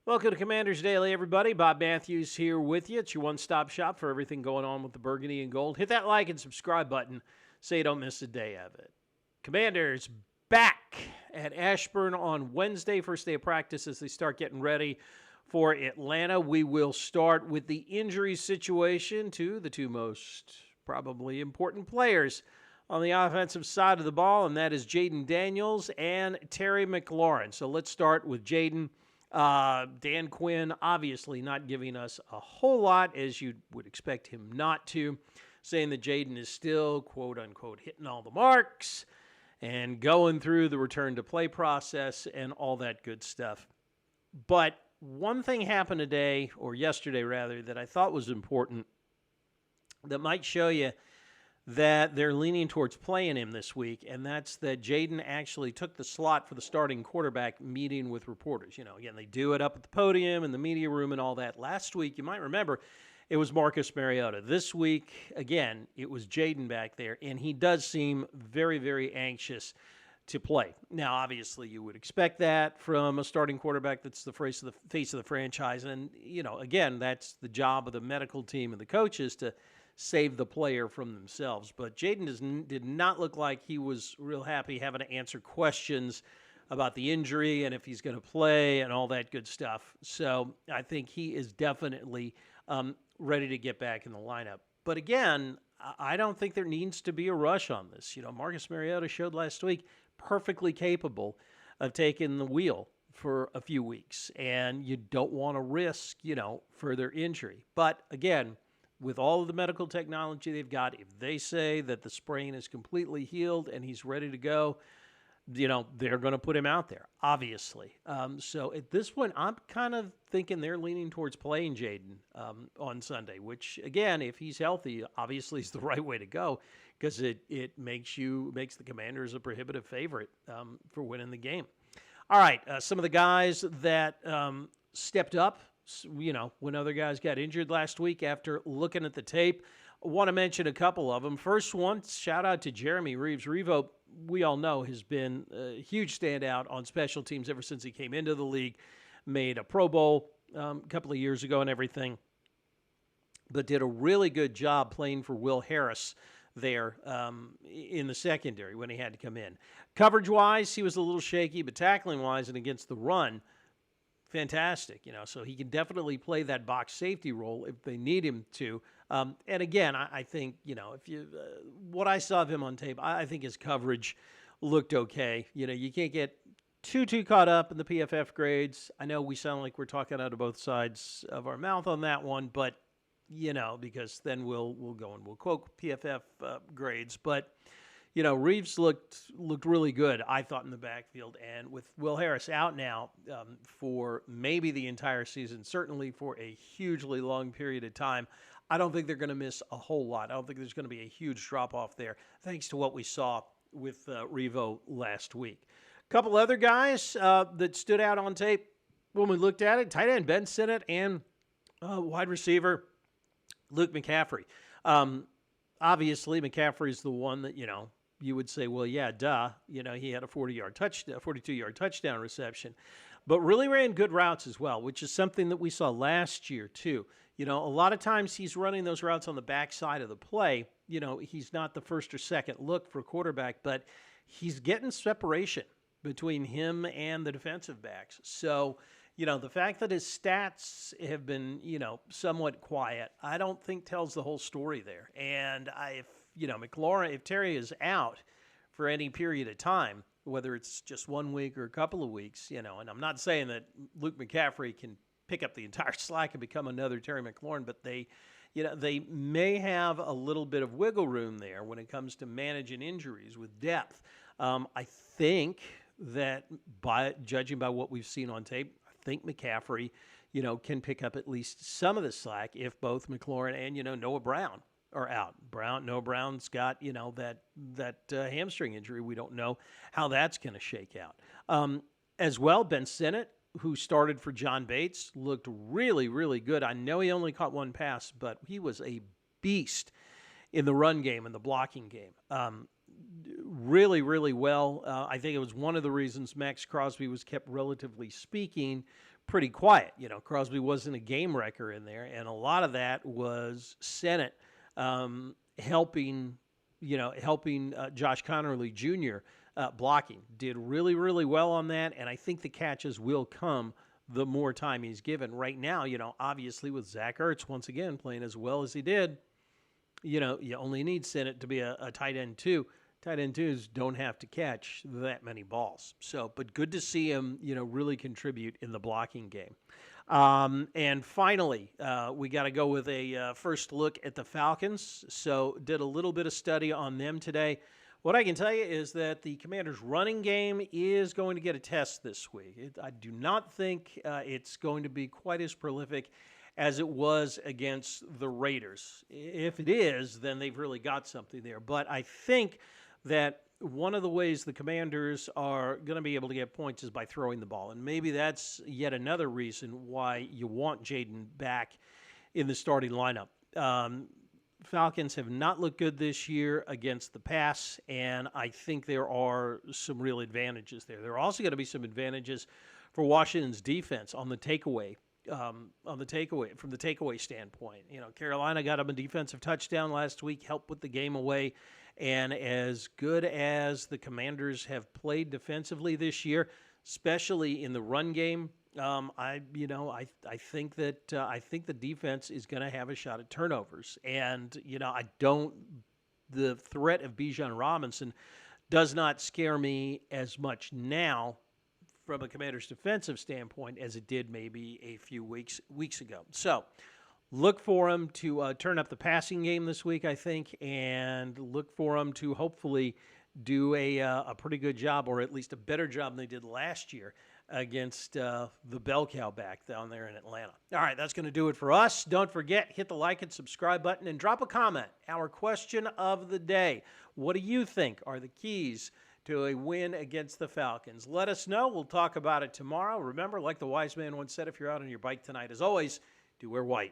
Welcome to Commander's Daily, everybody. Bob Matthews here with you. It's your one-stop shop for everything going on with the Burgundy and Gold. Hit that like and subscribe button so you don't miss a day of it. Commanders back at Ashburn on Wednesday, first day of practice as they start getting ready for Atlanta. We will start with the injury situation to the two most probably important players on the offensive side of the ball, and that is Jaden Daniels and Terry McLaurin. So let's start with Jaden. Dan Quinn obviously not giving us a whole lot, as you would expect him not to, saying that Jaden is still, quote unquote, hitting all the marks and going through the return to play process and all that good stuff. But one thing happened today, or yesterday rather, that I thought was important that might show you that they're leaning towards playing him this week, and that's that Jaden actually took the slot for the starting quarterback meeting with reporters. You know, again, they do it up at the podium and the media room and all that. Last week, you might remember, it was Marcus Mariota. This week, again, it was Jaden back there, and he does seem very, very anxious to play. Now, obviously, you would expect that from a starting quarterback that's the face of the franchise, and, you know, again, that's the job of the medical team and the coaches to save the player from themselves. But Jaden did not look like he was real happy having to answer questions about the injury and if he's going to play and all that good stuff. So I think he is definitely ready to get back in the lineup. But again, I don't think there needs to be a rush on this. You know, Marcus Mariota showed last week perfectly capable of taking the wheel for a few weeks, and you don't want to risk, further injury. But again, with all of the medical technology they've got, if they say that the sprain is completely healed and he's ready to go, they're going to put him out there, obviously. So at this point, I'm kind of thinking they're leaning towards playing Jaden on Sunday, which, again, if he's healthy, obviously is the right way to go because it makes the Commanders a prohibitive favorite for winning the game. All right, some of the guys that stepped up, when other guys got injured last week after looking at the tape. I want to mention a couple of them. First one, shout out to Jeremy Reeves. Revo, we all know, has been a huge standout on special teams ever since he came into the league, made a Pro Bowl a couple of years ago and everything, but did a really good job playing for Will Harris there in the secondary when he had to come in. Coverage-wise, he was a little shaky, but tackling-wise and against the run, fantastic, so he can definitely play that box safety role if they need him to. And again, I think, if you what I saw of him on tape, I think his coverage looked okay. You can't get too caught up in the PFF grades. I know we sound like we're talking out of both sides of our mouth on that one, but because then we'll go and we'll quote PFF grades, but. Reeves looked really good, I thought, in the backfield. And with Will Harris out now for maybe the entire season, certainly for a hugely long period of time, I don't think they're going to miss a whole lot. I don't think there's going to be a huge drop-off there, thanks to what we saw with Revo last week. A couple other guys that stood out on tape when we looked at it, tight end Ben Sinnott and wide receiver Luke McCaffrey. Obviously, McCaffrey's the one that, you would say, well, yeah, duh. He had a 42-yard touchdown reception, but really ran good routes as well, which is something that we saw last year too. A lot of times he's running those routes on the backside of the play. He's not the first or second look for quarterback, but he's getting separation between him and the defensive backs. So, the fact that his stats have been, somewhat quiet, I don't think tells the whole story there. And if Terry is out for any period of time, whether it's just 1 week or a couple of weeks, and I'm not saying that Luke McCaffrey can pick up the entire slack and become another Terry McLaurin, but they may have a little bit of wiggle room there when it comes to managing injuries with depth. I think that judging by what we've seen on tape, I think McCaffrey, can pick up at least some of the slack if both McLaurin and, Noah Brown are out. Noah Brown's got, that hamstring injury. We don't know how that's going to shake out. As well, Ben Sinnott, who started for John Bates, looked really, really good. I know he only caught one pass, but he was a beast in the run game and the blocking game. Really, really well. I think it was one of the reasons Max Crosby was kept, relatively speaking, pretty quiet. Crosby wasn't a game wrecker in there, and a lot of that was Sennett helping Josh Connerly Jr. Blocking. Did really, really well on that, and I think the catches will come the more time he's given. Right now, obviously with Zach Ertz once again playing as well as he did, you only need Sennett to be a tight end too. Tight end twos don't have to catch that many balls. But good to see him, really contribute in the blocking game. And finally, we got to go with a first look at the Falcons. So did a little bit of study on them today. What I can tell you is that the Commanders' running game is going to get a test this week. I do not think it's going to be quite as prolific as it was against the Raiders. If it is, then they've really got something there. But I think that one of the ways the Commanders are going to be able to get points is by throwing the ball. And maybe that's yet another reason why you want Jaden back in the starting lineup. Falcons have not looked good this year against the pass, and I think there are some real advantages there. There are also going to be some advantages for Washington's defense on the takeaway. From the takeaway standpoint. Carolina got him a defensive touchdown last week, helped put the game away, and as good as the Commanders have played defensively this year, especially in the run game, I think that the defense is going to have a shot at turnovers, and the threat of Bijan Robinson does not scare me as much now from a Commander's defensive standpoint as it did maybe a few weeks ago. So look for him to turn up the passing game this week, I think, and look for him to hopefully do a pretty good job, or at least a better job than they did last year against the bell cow back down there in Atlanta. All right, that's going to do it for us. Don't forget, hit the like and subscribe button and drop a comment. Our question of the day: what do you think are the keys to a win against the Falcons? Let us know. We'll talk about it tomorrow. Remember, like the wise man once said, if you're out on your bike tonight, as always, do wear white.